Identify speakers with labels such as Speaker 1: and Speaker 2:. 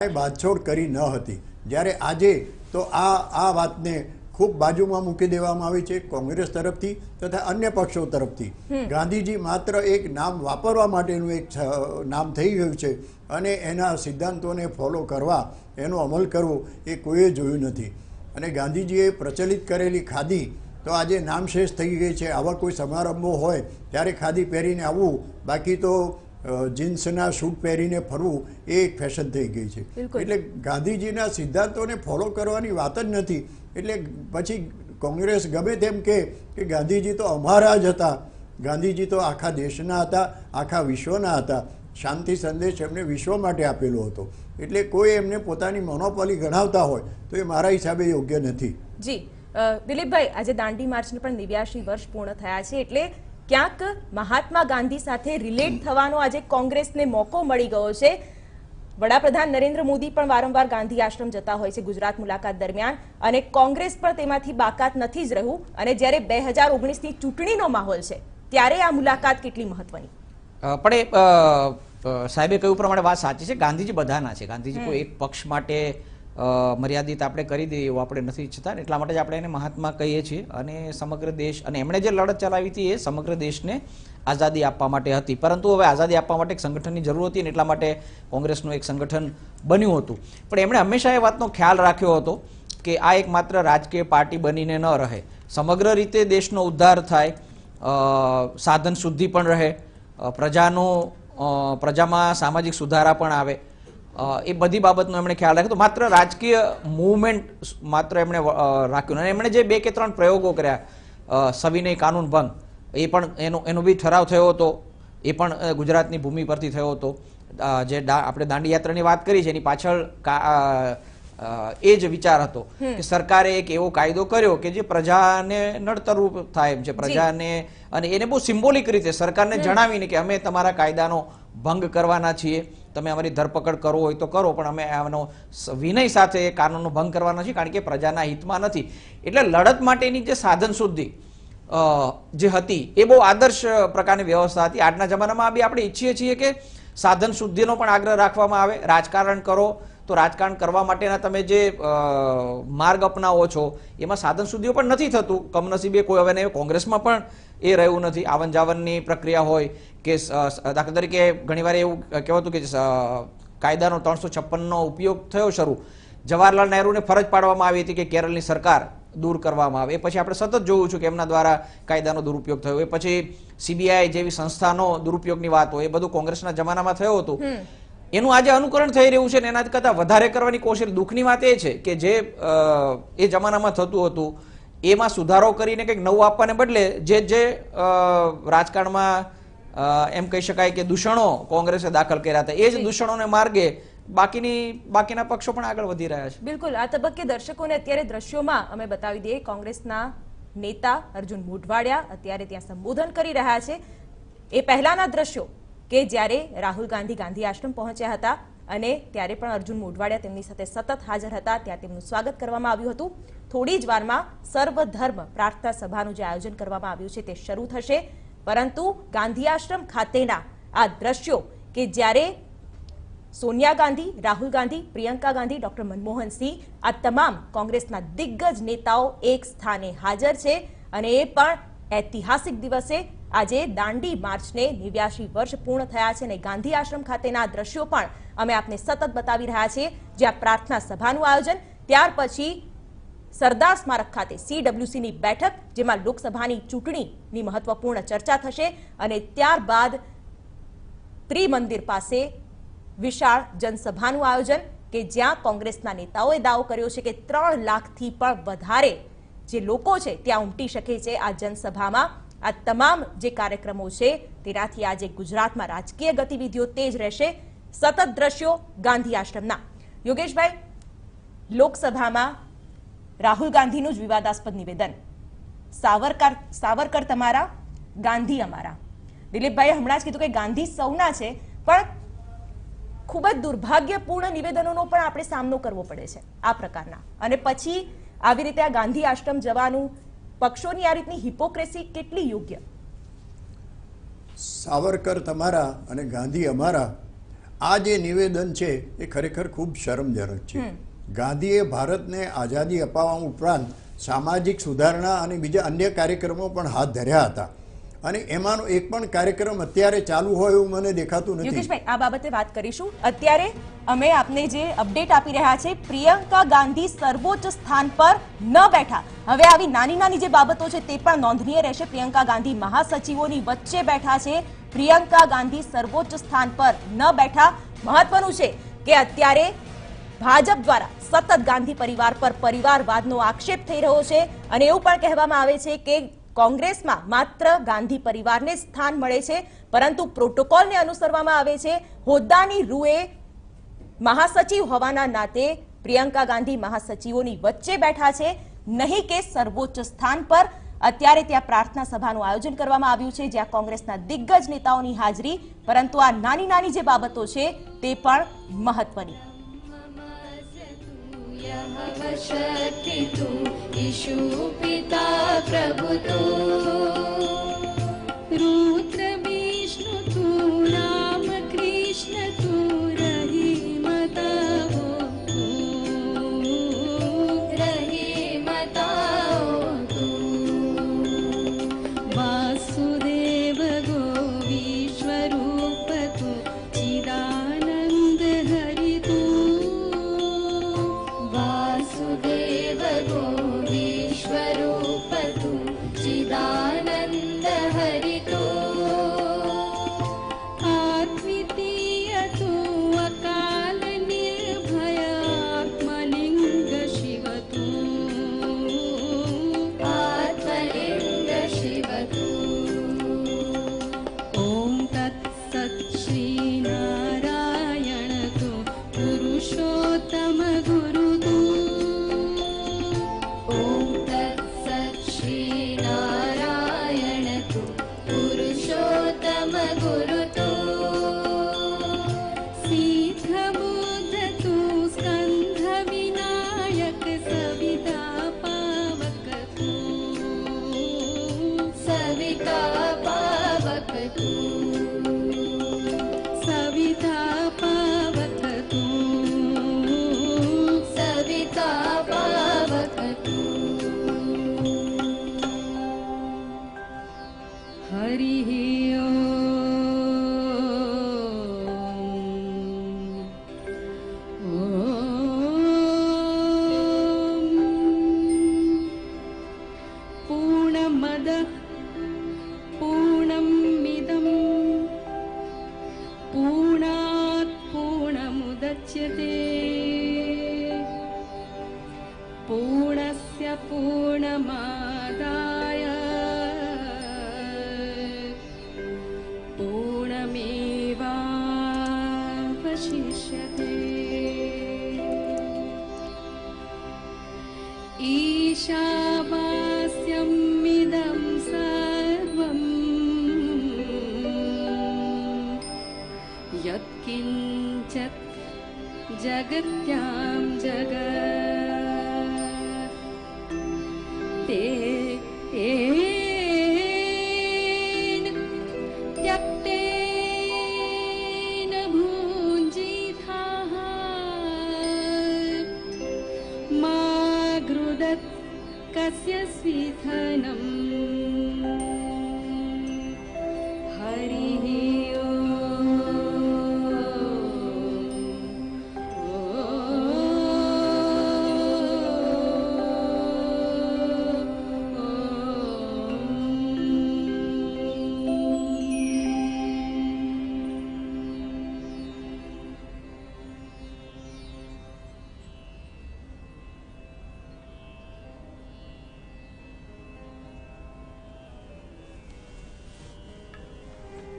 Speaker 1: બાંધછોડ કરી ન હતી, જ્યારે આજે તો આ વાતને ખૂબ બાજુમાં મૂકી દેવામાં આવી છે કોંગ્રેસ તરફથી તથા અન્ય પક્ષો તરફથી. ગાંધીજી માત્ર એક નામ વાપરવા માટેનું એક નામ થઈ ગયું છે અને એના સિદ્ધાંતોને ફોલો કરવા, એનો અમલ કરવો એ કોઈએ જોયું નથી. અને ગાંધીજીએ પ્રચલિત કરેલી ખાદી તો આજે નામશેષ થઈ ગઈ છે. આવા કોઈ સમારંભો હોય ત્યારે ખાદી પહેરીને આવવું, બાકી તો જીન્સના શૂટ પહેરીને ફરવું એ એક ફેશન થઈ ગઈ છે. એટલે ગાંધીજીના સિદ્ધાંતોને ફોલો કરવાની વાત જ નથી. એટલે પછી કોંગ્રેસ ગમે તેમ કે ગાંધીજી તો અમારા જ હતા, ગાંધીજી તો આખા દેશના હતા, આખા વિશ્વના હતા. શાંતિ સંદેશ એમને વિશ્વ માટે આપેલો હતો. એટલે કોઈ એમને પોતાની મોનોપોલી ગણાવતા હોય તો એ મારા હિસાબે યોગ્ય નથી.
Speaker 2: જી દિલીપભાઈ, આજે દાંડી માર્ચને પણ 89 વર્ષ પૂર્ણ થયા છે, એટલે ક્યાંક મહાત્મા ગાંધી સાથે રિલેટ થવાનો આજે કોંગ્રેસને મોકો મળી ગયો છે. વડાપ્રધાન નરેન્દ્ર મોદી પણ વારંવાર ગાંધી આશ્રમ જતા હોય છે ગુજરાત મુલાકાત દરમિયાન, અને કોંગ્રેસ પણ તેમાંથી બાકાત નથી જ રહ્યું. અને જ્યારે 2019ની ચૂંટણીનો માહોલ છે ત્યારે આ મુલાકાત કેટલી મહત્વની?
Speaker 3: પણ સાહેબે કહ્યું પ્રમાણે વાત સાચી છે. ગાંધીજી બધાના છે. ગાંધીજી કોઈ એક પક્ષ માટે મર્યાદિત આપણે કરી દઈએ એવું આપણે નથી ઈચ્છતા. એટલા માટે જ આપણે એને મહાત્મા કહીએ છીએ. અને સમગ્ર દેશ, અને એમણે જે લડત ચલાવી હતી એ સમગ્ર દેશને આઝાદી આપવા માટે હતી. પરંતુ હવે આઝાદી આપવા માટે એક સંગઠનની જરૂર હતી, અને એટલા માટે કોંગ્રેસનું એક સંગઠન બન્યું હતું. પણ એમણે હંમેશા એ વાતનો ખ્યાલ રાખ્યો હતો કે આ એક માત્ર રાજકીય પાર્ટી બનીને ન રહે, સમગ્ર રીતે દેશનો ઉદ્ધાર થાય, સાધન શુદ્ધિ પણ રહે, પ્રજામાં સામાજિક સુધારા પણ આવે, એ બધી બાબતનો એમણે ખ્યાલ રાખ્યો. તો માત્ર રાજકીય મૂવમેન્ટ માત્ર એમણે રાખ્યું. અને એમણે જે 2 કે 3 પ્રયોગો કર્યા, સવિનય કાનૂન ભંગ, એ પણ એનો બી ઠરાવ થયો હતો, એ પણ ગુજરાતની ભૂમિ પરથી થયો હતો. જે આપણે દાંડી યાત્રાની વાત કરી છે એની પાછળ એ જ વિચાર હતો કે સરકારે એક એવો કાયદો કર્યો કે જે પ્રજાને નડતરરૂપ થાય એમ છે, પ્રજાને, અને એને બહુ સિમ્બોલિક રીતે સરકારને જણાવીને કે અમે તમારા કાયદાનો ભંગ કરવાના છીએ, તમે અમારી ધરપકડ કરવો હોય તો કરો, પણ અમે આનો વિનય સાથે એ કાનૂનનો ભંગ કરવાના છીએ, કારણ કે પ્રજાના હિતમાં નથી. એટલે લડત માટેની જે સાધન શુદ્ધિ જે હતી એ બહુ આદર્શ પ્રકારની વ્યવસ્થા હતી. આજના જમાનામાં બી આપણે ઈચ્છીએ છીએ કે સાધન શુદ્ધિનો પણ આગ્રહ રાખવામાં આવે. રાજકારણ કરો તો રાજકારણ કરવા માટેના તમે જે માર્ગ અપનાવો છો એમાં સાધન શુદ્ધિઓ પણ નથી થતું. કમનસીબે કોઈ હવે કોંગ્રેસમાં પણ એ રહ્યું નથી. આવન જાવનની પ્રક્રિયા હોય કે દાખલા તરીકે ઘણીવાર એવું કહેવાતું કે કાયદાનો 356નો ઉપયોગ થયો શરૂ, જવાહરલાલ નહેરુને ફરજ પાડવામાં આવી હતી કે કેરળની સરકાર દૂર કરવામાં આવે. એ પછી આપણે સતત જોયું છું કે એમના દ્વારા કાયદાનો દુરુપયોગ થયો. એ પછી CBI જેવી સંસ્થાનો દુરુપયોગની વાત હોય, એ બધું કોંગ્રેસના જમાનામાં થયું હતું. એનું આજે અનુકરણ થઈ રહ્યું છે, ને એના કરતાં વધારે કરવાની કોશિશ. દુઃખની વાત એ છે કે જે એ જમાનામાં થતું હતું એમાં સુધારો કરીને કંઈક નવું આપવાને બદલે જે રાજકારણમાં એમ કહી શકાય કે દૂષણો કોંગ્રેસે દાખલ કર્યા હતા, એ જ દૂષણોને માર્ગે બાકીના પક્ષો પણ આગળ વધી રહ્યા છે.
Speaker 2: બિલકુલ. આ તબક્કે દર્શકોને અત્યારે દ્રશ્યોમાં અમે બતાવી દઈએ, કોંગ્રેસના નેતા અર્જુન મોઢવાડિયા અત્યારે ત્યાં સંબોધન કરી રહ્યા છે. એ પહેલાના દ્રશ્યો કે જ્યારે રાહુલ ગાંધી ગાંધી આશ્રમ પહોંચ્યા હતા અને ત્યારે પણ અર્જુન મોઢવાડિયા તેમની સાથે સતત હાજર હતા. ત્યાં તેમનું સ્વાગત કરવામાં આવ્યું હતું. થોડી જ વારમાં સર્વધર્મ પ્રાર્થના સભાનું જે આયોજન કરવામાં આવ્યું છે તે શરૂ થશે. પરંતુ ગાંધી આશ્રમ ખાતેના આ દ્રશ્યો કે જ્યારે સોનિયા ગાંધી, રાહુલ ગાંધી, પ્રિયંકા ગાંધી, ડોક્ટર મનમોહન સિંહ, આ તમામ કોંગ્રેસના દિગ્ગજ નેતાઓ એક સ્થાને હાજર છે, અને એ પણ ઐતિહાસિક દિવસે આજે દાંડી માર્ચને 89 વર્ષ પૂર્ણ થયા છે. અને ગાંધી આશ્રમ ખાતેના દ્રશ્યો પણ અમે આપને સતત બતાવી રહ્યા છીએ, જ્યાં પ્રાર્થના સભાનું આયોજન, ત્યાર પછી સરદાર સ્મારક ખાતે CWCની બેઠક, જેમાં લોકસભાની ચૂંટણીની મહત્વપૂર્ણ ચર્ચા થશે, અને ત્યારબાદ ત્રિમંદિર પાસે વિશાળ જનસભાનું આયોજન કે જ્યાં કોંગ્રેસના નેતાઓએ દાવો કર્યો છે કે 3 લાખથી પણ વધારે જે લોકો છે ત્યાં ઉમટી શકે છે આ જનસભામાં. આ તમામ જે કાર્યક્રમો છે તેનાથી આજે ગુજરાતમાં રાજકીય ગતિવિધિઓ તેજ રહેશે. સતત દ્રશ્યો ગાંધી આશ્રમના. યોગેશભાઈ, લોકસભામાં રાહુલ ગાંધીનું જ વિવાદાસ્પદ નિવેદન, સાવરકર તમારા, ગાંધી અમારા. દિલીપભાઈએ હમણાં જ કીધું કે ગાંધી સૌના છે, પણ ખૂબ જ દુર્ભાગ્યપૂર્ણ નિવેદનોનો પણ આપણે સામનો કરવો પડે છે આ પ્રકારના. અને પછી આવી રીતે આ ગાંધી આશ્રમ જવાનું, પક્ષોની આ રીતની હિપોક્રેસી કેટલી યોગ્ય?
Speaker 1: સાવરકર તમારા અને ગાંધી અમારા આ જે નિવેદન છે એ ખરેખર ખૂબ શરમજનક છે. ગાંધીએ ભારતને આઝાદી અપાવવા ઉપરાંત સામાજિક સુધારણા અને બીજા અન્ય કાર્યક્રમો પણ હાથ ધર્યા હતા, અને એમાંનો એક પણ કાર્યક્રમ અત્યારે ચાલુ હોય એવું મને દેખાતું નથી.
Speaker 2: યોગેશભાઈ, આ બાબતે વાત કરીશું. અત્યારે અમે આપને જે અપડેટ આપી રહ્યા છે, પ્રિયંકા ગાંધી સર્વોચ્ચ સ્થાન પર ન બેઠા. હવે આવી નાની નાની જે બાબતો છે તે પણ નોંધનીય રહેશે. પ્રિયંકા ગાંધી મહાસચિવોની વચ્ચે બેઠા છે. પ્રિયંકા ગાંધી સર્વોચ્ચ સ્થાન પર ન બેઠા. મહત્વનું છે કે અત્યારે ભાજપ દ્વારા સતત ગાંધી પરિવાર પર પરિવારવાદનો આક્ષેપ થઈ રહ્યો છે, અને એવું પણ કહેવામાં આવે છે કે કોંગ્રેસમાં માત્ર ગાંધી પરિવારને સ્થાન મળે છે, પરંતુ પ્રોટોકોલને અનુસરવામાં આવે છે. હોદ્દાની રૂએ મહાસચિવ હોવાના નાતે પ્રિયંકા ગાંધી મહાસચિવોની વચ્ચે બેઠા છે, નહીં કે સર્વોચ્ચ સ્થાન પર. અત્યારે ત્યાં પ્રાર્થના સભાનું આયોજન કરવામાં આવ્યું છે, જ્યાં કોંગ્રેસના દિગ્ગજ નેતાઓની હાજરી. પરંતુ આ નાની નાની જે બાબતો છે તે પણ મહત્વની.
Speaker 4: शक्ति तू ईशु पिता प्रभु तू रुद्र विष्णु तू राम कृष्ण तू रहीम तावो तू रहीम तावो तू वासुदेव गो विश्वरूप तू चिदानंद हरि तू वासुदेव गो विश्वरूप तू चिदानंद हरि तू अद्वितीय तू अकाल निर्भय आत्मलिंग शिव तू आत्मलिंग शिव तू ओम तत्सत् श्री नारायण तू पुरुषोत्तम गुरु तू ओम तत्सत् श्री नारायण तू पुरुषोत्तम गुरु तू सिद्ध बुद्ध तू स्कंध विनायक सविता पावक तू सविता पावक तू सविता पावक तू सविता पावक तू हरि पूर्णमद पूर्णमिदं पूर्णात् पूर्णमुदच्यते पूर्णस्य पूर्णमादाय पूर्णमेवावशिष्यते ईशावास्यमिदं सर्वं यत्किञ्चित् जगत्यां जगत् तेन त्यक्तेन भुञ्जीथाः मा गृदत् कस्य स्विधनम् हरिः